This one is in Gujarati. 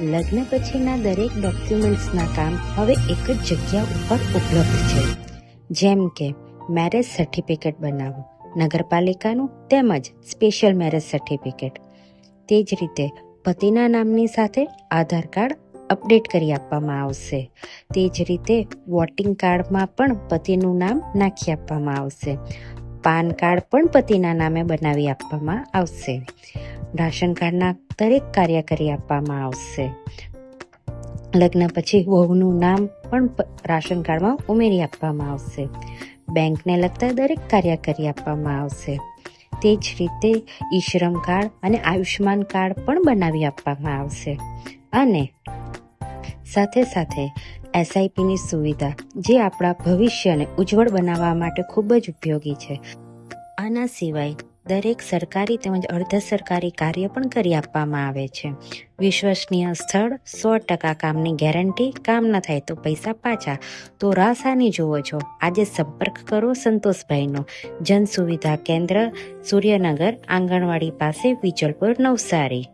લગ્ન પછીના દરેક ડોક્યુમેન્ટ્સના કામ હવે એક જ જગ્યા ઉપર ઉપલબ્ધ છે, જેમ કે મેરેજ સર્ટિફિકેટ બનાવવું, નગરપાલિકાનું તેમજ સ્પેશિયલ મેરેજ સર્ટિફિકેટ. તે જ રીતે પતિના નામની સાથે આધાર કાર્ડ અપડેટ કરી આપવામાં આવશે. તે જ રીતે વોટિંગ કાર્ડમાં પણ પતિનું નામ નાખી આપવામાં આવશે. પાન કાર્ડ પણ પતિના નામે બનાવી આપવામાં આવશે. રાશન કાર્ડના દરેક કાર્ય કરી આપવામાં આવશે. લગ્ન પછી વહુનું નામ પણ રાશન કાર્ડમાં ઉમેરી આપવામાં આવશે. બેંકને લગતા દરેક કાર્ય કરી આપવામાં આવશે. તે જ રીતે ઈ શ્રમ કાર્ડ અને આયુષ્માન કાર્ડ પણ બનાવી આપવામાં આવશે. અને સાથે સાથે SIPની સુવિધા, જે આપણા ભવિષ્યને ઉજ્જવળ બનાવવા માટે ખૂબ જ ઉપયોગી છે. આના સિવાય દરેક સરકારી તેમજ અર્ધ સરકારી કાર્ય પણ કરી આપવામાં આવે છે. વિશ્વસનીય સ્થળ, 100% કામની ગેરંટી, કામ ન થાય તો પૈસા પાછા. તો રાહ શાની જુઓ છો? આજે સંપર્ક કરો સંતોષભાઈનો. જન સુવિધા કેન્દ્ર, સૂર્યનગર, આંગણવાડી પાસે, વિજલપુર, નવસારી.